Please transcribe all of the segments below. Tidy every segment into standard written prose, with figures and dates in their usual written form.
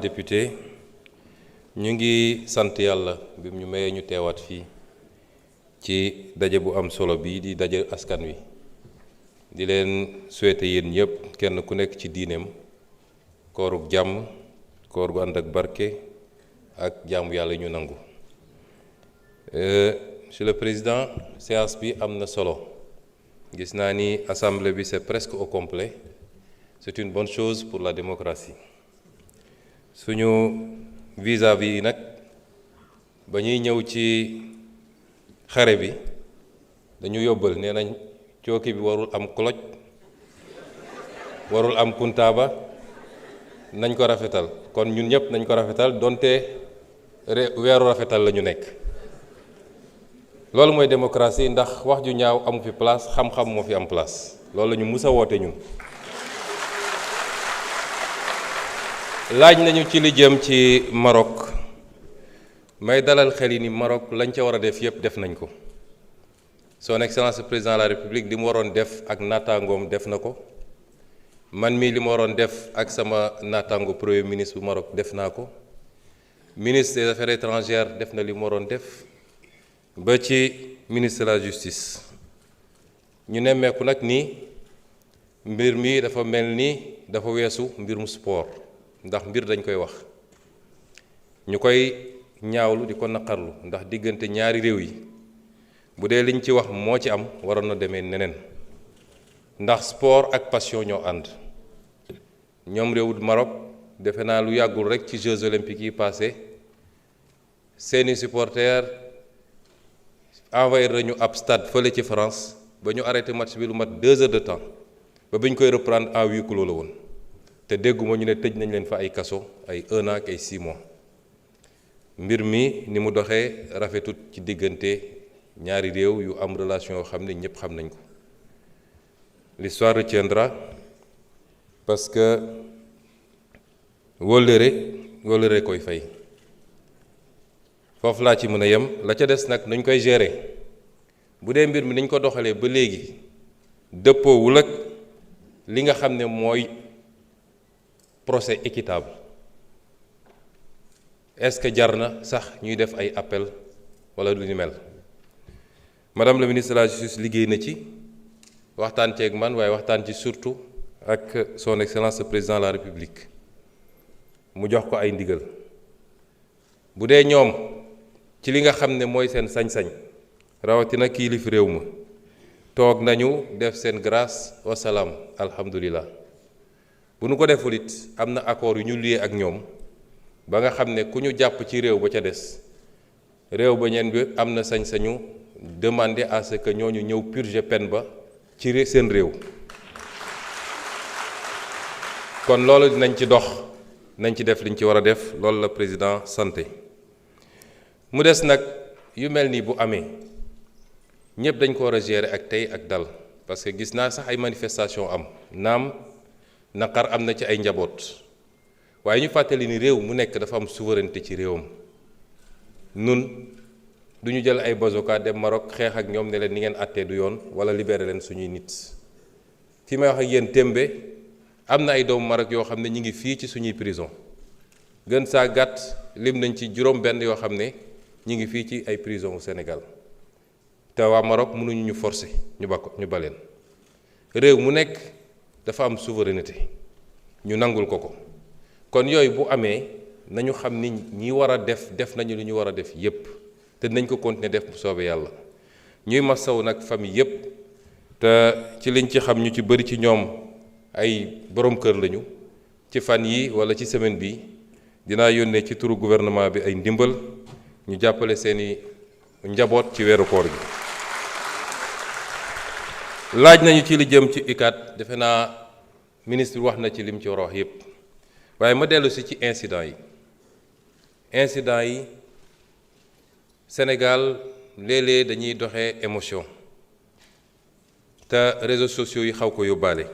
députés ñu ngi sant yàlla bi ñu mayee ñu teewaat fii ci daje bu am solo bi di daje askan wi di leen souhaiter yéen ñëpp kenn ku nekk ci diineem koorug jàmm koor gu ànd ak barke ak jaamu yàlla ñu nangu. Monsieur le Président, séance bi am na solo gis naa ni assemblée bi c'est presque au complet. C'est une bonne chose pour la démocratie suñu vis-à-vis nag ba ñuy ñëw ci xare bi dañu yóbbal nee nañ cooki bi warul am cloche warul am kuntaaba nañ ko rafetal kon ñun ñëpp nañ ko rafetal donte weeru rafetal la ñu nekk loolu mooy démocratie ndax wax ju ñaaw amu fi place xam-xam moo fi am place loolu la ñu mus a woote ñun. laaj nañu ci li jëm ci Maroc may dalal xel yi ni Maroc lañ ca war a def yépp def nañ ko son excellence président de la république li mu waroon def ak naataangoom def na ko man mii li ma waroon def ak sama naataango premier ministre bu Maroc def naa ko ministre des affaires étrangères def na li mu waroon def ba ci ministre de la justice ñu nemmeeku nag ni mbir mi dafa mel ni dafa weesu mbirum sport ndax mbir dañ koy wax ñu koy ñaawlu di ko naqarlu ndax diggante ñaari réew yi bu dee liñ ci wax moo ci am waroon na demee neneen ndax sport ak passion ñoo ànd ñoom réewu Maroc defe naa lu yàggul rek ci Jeux olympiques yi passé seeni supporters envahir nañu ab stade fële ci France ba ñu arrêté match bi lu mat 2 heures de temps ba bi ñu koy reprendre en huis clos la woon te dégguma ñu ne tëj nañ leen fa ay kaso ay 1 an ak ay 6 mois mbir mi ni mu doxee rafetut ci diggante ñaari réew yu am relation yoo xam ne ñëpp xam nañ ko l'histoire retiendra parce que wóllëre koy fay foofu laa ci mën a yem la ca des nag nuñ koy gérer bu dee mbir mi niñ ko doxalee ba léegi dëppoowul ak li nga xam ne mooy procès équitable est-ce que jar na sax ñuy def ay appel wala lu ni mel madame la ministre de la justice liggéey na ci waxtaan ceeg man waaye waxtaan ci surtout ak son excellence le président de la république mu jox ko ay ndigal bu dee ñoom ci li nga xam ne mooy seen sañ-sañ rawatina kilif réew ma toog nañu def seen grâce wasalaam alhamdulilah bu nu ko deful it am na accord yu ñu lié ak ñoom ba nga xam ne ku ñu jàpp ci réew ba ca des réew ba ñeen bi am na sañ-sañu demander à ce que ñooñu ñëw purger peine ba ci seen réew kon loolu dinañ ci dox nañ ci def liñ ci war a def loolu la président santé mu des nag yu mel nii bu amee ñëpp dañ ko war a gérer ak tey ak dal parce que gis naa sax ay manifestation am naam naqar am na ci ay njaboot waaye ñu fàttali ni réew mu nekk dafa am souveraineté ci réewam nun du ñu jël ay bazooka dem Maroc xeex ak ñoom ne leen ni ngeen àttee du yoon wala libéré leen suñuy nit fi may wax ak yéen témbe am na ay doomu Maroc yoo xam ne ñi ngi fii ci suñuy prison gën saa gàtt lim nañ ci juróom-benn yoo xam ne ñi ngi fii ci ay prison au Sénégal te waa Maroc mënuñu ñu forcer ñu baleen réew mu nekk dafa am souveraineté ñu nangul ko kon yooyu bu amee nañu xam ni ñi war a def nañu li ñu war a def yépp te nañ ko continuer def bu soobee yàlla ñuy masaw nag famille yépp te ci liñ ci xam ñu ci bari ci ñoom ay borom kër lañu ci fan yi wala ci semaine bi dinaa yónnee ci turu gouvernement bi ay ndimbal ñu jàppale seeni njaboot ci weeru koor gi laaj nañu ci li jëm ci UCAD defe naa ministre wax na ci lim ci war a wax yépp waaye ma dellu si ci incident yi Sénégal léeg-léeg dañuy doxee émotion te réseaux sociaux yi xaw ko yóbbaale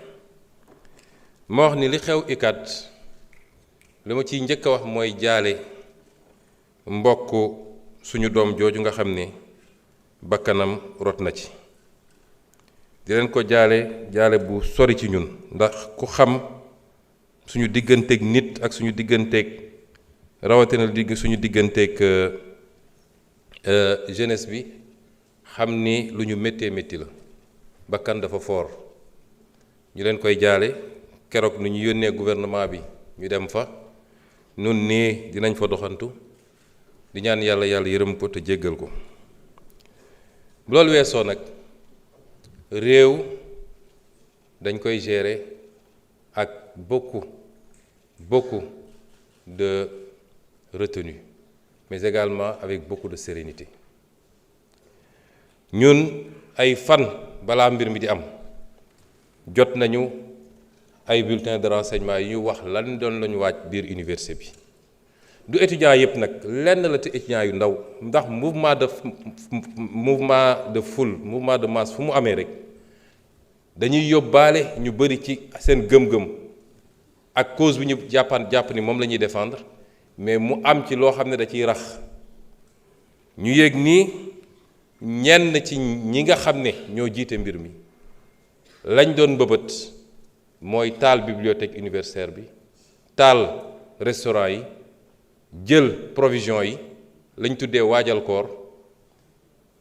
ma wax ni li xew UCAD li ma ciy njëkk a wax mooy jaale mbokk suñu doom jooju nga xam ne bakkanam rot na ci di leen ko jaale bu sori ci ñun ndax ku xam suñu digganteeg nit ak suñu digganteeg rawatina suñu digganteeg jeunesse bi xam ni lu ñu méttee métti la bakkan dafa foor ñu leen koy jaale keroog nu ñu yónnee gouvernement bi ñu dem fa nun nii dinañ fa doxantu di ñaan yàlla yërëm ko te jéggal ko bu loolu weesoo nag réew dañ koy gérer ak beaucoup de retenue mais également avec beaucoup de sérénité ñun ay fan balaa mbir mi di am jot nañu ay bulletins de renseignement yi ñu wax lan doon lañu waaj biir université bi du étudiants yëpp nag lenn la te étudiants yu ndaw ndax mouvement de foule mouvement de masse fu mu amee rek dañuy yóbbaale ñu bëri ci seen gëm-gëm ak cause bi ñu jàpp ni moom la ñuy défendre mais mu am ci loo xam ne da ciy rax ñu yëg nii ñenn ci ñi nga xam ne ñoo jiite mbir mi lañ doon mbëbët mooy taal bibliothèque universitaire bi taal restaurant yi jël provision yi lañ tuddee waajal koor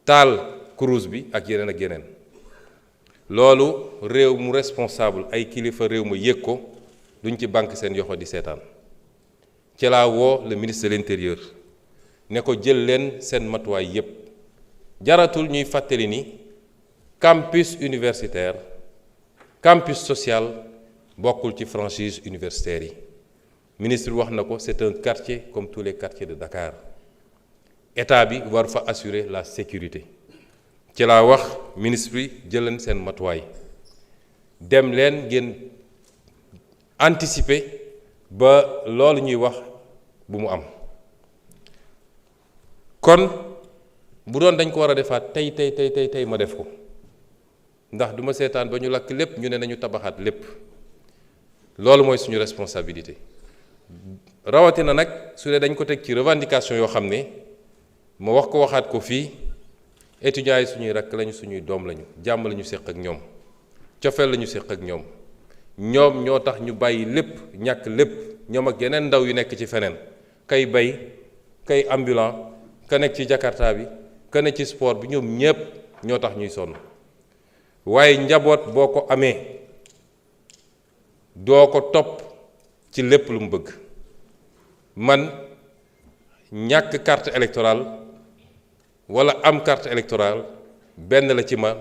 taal kurus bi ak yeneen loolu réew mu responsable ay kilifa réew ma yëg ko duñ ci banque seen yoxo di seetaan ci laa woo le ministre de l'intérieur ne ko jël leen seen matuwaay yépp jaratul ñuy fàttali ni campus universitaire campus social bokkul ci franchise universitaire yi ministre wax na ko c'est un quartier comme tous les quartiers de Dakar état bi war fa assurer la sécurité ci laa wax ministre bi jëleen seen matuwaay dem leen ngeen anticiper ba loolu ñuy wax bu mu am kon bu doon dañ ko war a defaat tey ma def ko ndax du ma seetaan ba ñu lakk lépp ñu ne nañu tabaxaat lépp loolu mooy suñu responsabilité rawatina nag su dee dañ ko teg ci revendication yoo xam ne ma wax ko waxaat ko fii étudiants yi suñuy rakk lañu suñuy doom lañu jàmm lañu séq ak ñoom cofeel lañu séq ak ñoom ñoo tax ñu bàyyi lépp ñàkk lépp ñoom ak yeneen ndaw yu nekk ci feneen kay bay kay ambulant ka nekk ci jakarta bi ka nekk ci sport bi ñoom ñépp ñoo tax ñuy sonn waaye njaboot boo ko amee doo ko topp ci lépp lu mu bëgg man ñàkk carte électorale wala am carte électorale benn la ci ma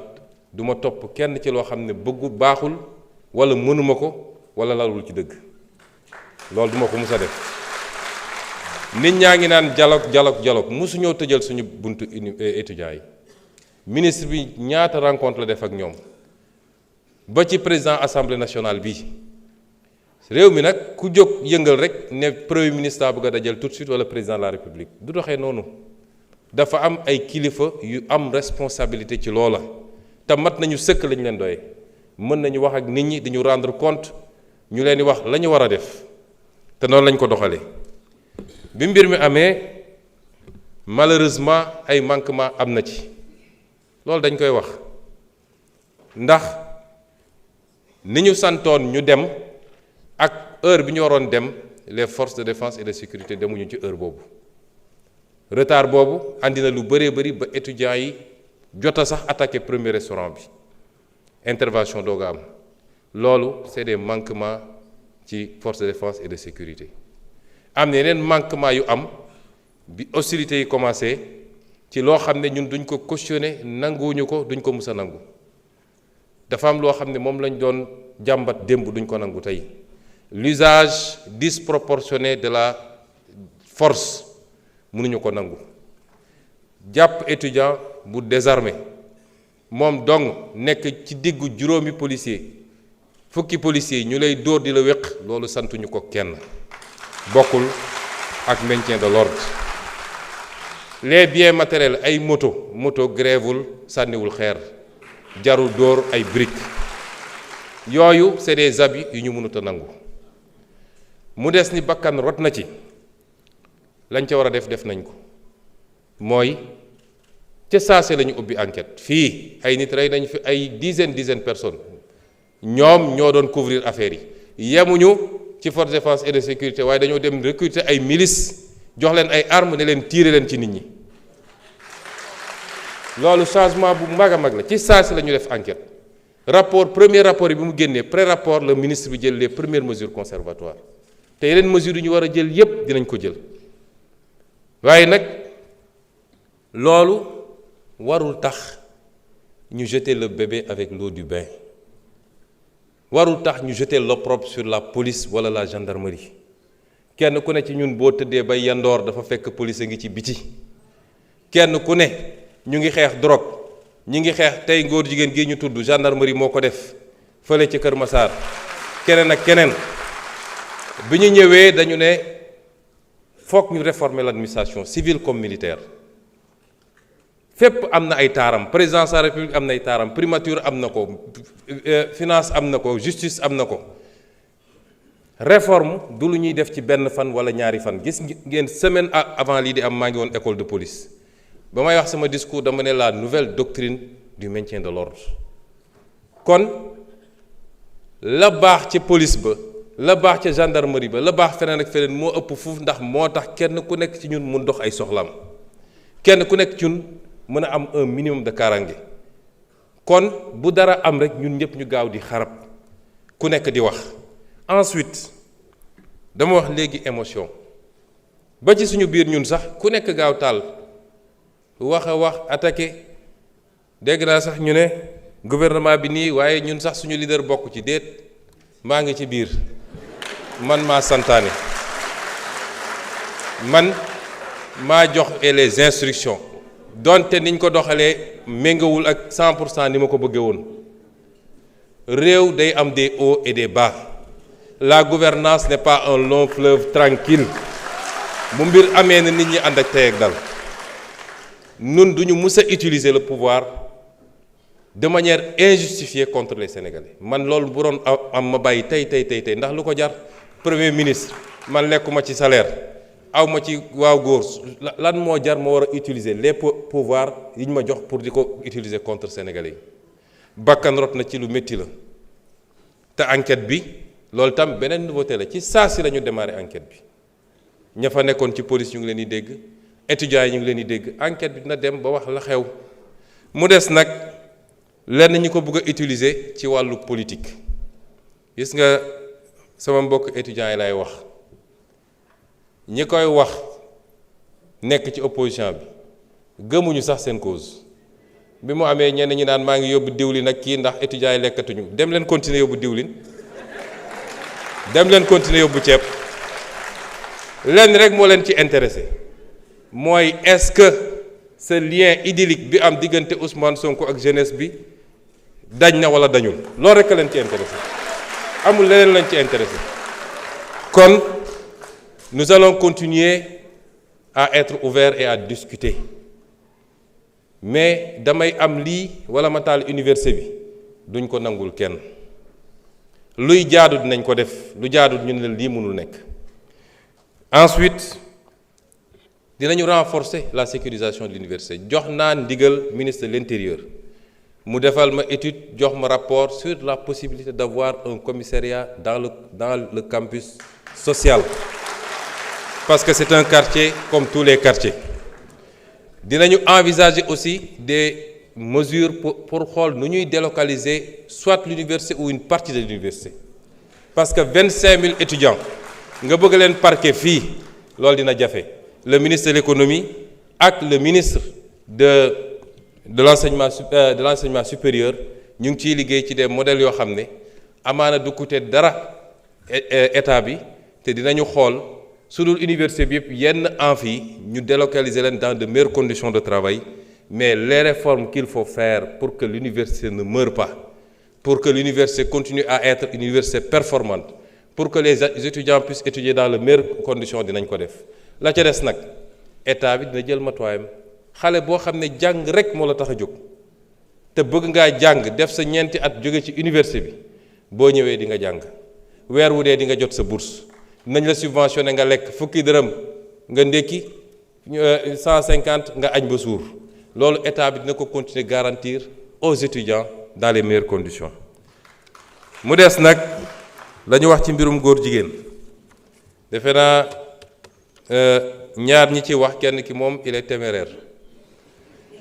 duma topp kenn ci loo xam ne bëggu baaxul wala mënuma ko wala lalul ci dëgg loolu duma ko mus a def nit ñaa ngi naan dialogue musuñoo tëjal suñu buntu étudiants yi ministre bi ñaata rencontre la def ak ñoom ba ci président assemblée nationale bi réew mi nag ku jóg yëngal rek ne premier ministre a bëgg a dajal tout de suite wala président de la république du doxee noonu dafa am ay kilifa yu am responsabilité ci loola te mat nañu sëkk lañu leen doye mën nañu wax ak nit ñi di ñu rendre compte ñu leen di wax la ñu war a def te noonu lañ ko doxalee bi mbir mi amee malheureusement ay manquement am na ci loolu dañ koy wax ndax ni ñu santoon ñu dem ak heure bi ñu waroon dem les forces de défense et de sécurité demuñu ci heure boobu retard boobu andi na lu bëree bëri ba étudiants yi jota sax attaqué premier restaurant bi intervention dooga am loolu c'est des manquements ci forces de défense et de sécurité am na yeneen manquement yu am bi hostilités yi commencé ci loo xam ne ñun duñ ko cautionner nanguwuñu ko duñ ko mus a nangu dafa am loo xam ne moom lañ doon jàmbat démb duñ ko nangu tey l'usage disproportionné de la force mënuñu ko nangu jàpp étudiant bu désarmé moom dong nekk ci diggu juróomi policier fukki policiers ñu lay dóor di la wéq loolu santuñu ko kenn bokkul ak maintien de l'ordre les biens matériels ay moto grèvewul sànniwul xeer jarul dóor ay briques yooyu c'est des abus yu ñu mënut a nangu mu des ni bakkan rot na ci lañ ca war a def nañ ko mooy ca saase la ñu ubbi enquête fii ay nit rey nañ fi ay dizaine personnes ñoom ñoo doon couvrir affaire yi yemuñu ci force de défense et de sécurité waaye dañoo dem recruter ay milices jox leen ay armes ne leen tirer leen ci nit ñi loolu changement bu mag a mag la ci saa si la ñu def enquête premier rapport bi mu génnee pré-rapport le ministre bi jël les premières mesures conservatoires te yeneen mesures yu ñu war a jël yépp dinañ ko jël waaye nag loolu warul tax ñu jeter le bébé avec l'eau du bain warul tax ñu jeter l'opprobre sur la police wala la gendarmerie kenn ku ne ci ñun boo tëddee bay yandoor dafa fekk police a ngi ci biti kenn ku ne ñu ngi xeex drogue ñi ngi xeex tey ngóor jigéen gi ñu tudd gendarmerie moo ko def fële ci Kër Massar keneen ak keneen bi ñu ñëwee dañu ne foog ñu réformer l'administration civile comme militaire fépp am na ay taaram présidence de la République am na ay taaram primature am na ko finance am na ko justice am na ko réforme du lu ñuy def ci benn fan wala ñaari fan gis ngeen semaine avant lii di am maa ngi woon école de police ba may wax sama discours dama ne la nouvelle doctrine du maintien de l'ordre kon la baax ci police ba la baax ca gendarmerie ba la baax feneen ak feneen moo ëpp fuuf ndax moo tax kenn ku nekk ci ñun mun dox ay soxlaam kenn ku nekk ci ñun mën a am un minimum de kaaraange kon bu dara am rek ñun ñëpp ñu gaaw di xarab ku nekk di wax ensuite dama wax léegi émotion ba ci suñu biir ñun sax ku nekk gaaw taal wax a wax attaqué dégg naa sax ñu ne gouvernement bi nii waaye ñun sax suñu leader bokk ci déet maa ngi ci biir man maa santaane man maa jox les instructions donte niñ ko doxalee méngawul ak 100% ni ma ko bëggee woon réew day am des hauts et des bas la gouvernance n'est pas un long fleuve tranquille bu mbir amee na nit ñi ànd ak tey ak dal nun duñu mus a utiliser le pouvoir de manière injustifiée contre les Sénégalais man loolu bu doon am ma bàyyi tey ndax lu ko jar premier ministre man lekkuma ci salaire aw ma ci waaw góor lan moo jar ma war a utiliser les pouvoirs yi ñu ma jox pour di ko utiliser contre Sénégalais yi bakkan rot na ci lu métti la te enquête bi loolu tam beneen nouveauté la ci saa si la ñu démarrer enquête bi ña fa nekkoon ci police ñu ngi leen di dégg étudiants yi ñu ngi leen di dégg enquête bi dina dem ba wax la xew mu des nag lenn ñi ko bëgg a utiliser ci wàllu politique gis nga sama mbokk étudiants yi lay wax ñi koy wax nekk ci opposition bi gëmuñu sax seen cause bi mu amee ñenn ñi naan maa ngi yóbbu diwlin ak kii ndax étudiants yi lekkatuñu dem leen continuer yóbbu diwlin dem leen continuer yóbbu ceeb lenn rek moo leen ci intéressé mooy est-ce que ce lien idyllique bi am diggante Ousmane Sonko ak jeunesse bi dañ na wala dañul loolu rek leen ci intéressé amul leneen lañ ci intéressé kon nous allons continuer à être ouverts et à discuter mais damay am lii wala ma taal université bi duñ ko nangul kenn luy jaadu dinañ ko def lu jaadu ñu ne lii mënul nekk ensuite dinañu renforcer la sécurisation de l'université jox naa ndigal ministre de l'intérieur mu defal ma étude jox ma rapport sur la possibilité d'avoir un commissariat dans le campus social parce que c'est un quartier comme tous les quartiers dinañu envisager aussi des mesures pour xool nu ñuy délocaliser soit l'université ou une partie de l'université parce que 25 000 étudiants nga bëgg leen parquer fii loolu dina jafe le ministre de l'économie ak le ministre de l'enseignement supérieur ñu ngi ciy liggéey ci des modèles yoo xam ne amaana du coûter dara état bi te dinañu xool su dul université bi yëpp yenn amphi ñu délocaliser leen dans de meilleures conditions de travail mais les réformes qu'il faut faire pour que l'université ne meure pas pour que l'université continue à être une université performante pour que les étudiants puissent étudier dans les meilleures conditions dinañ ko def la ca des nag état bi dina jël matuwaayam xale boo xam ne jàng rek moo la tax a jóg te bëgg ngaa jàng def sa ñeenti at jóge ci université bi boo ñëwee di nga jàng weer wu dee di nga jot sa bourse nañ la subventionné nga lekk fukki dërëm nga ndékki 150 nga añ ba suur loolu état bi dina ko continuer garantir aux étudiants dans les meilleures conditions mu des nag la ñu wax ci mbirum góor jigéen defe naa ñaar ñi ci wax kenn ki moom il est téméraire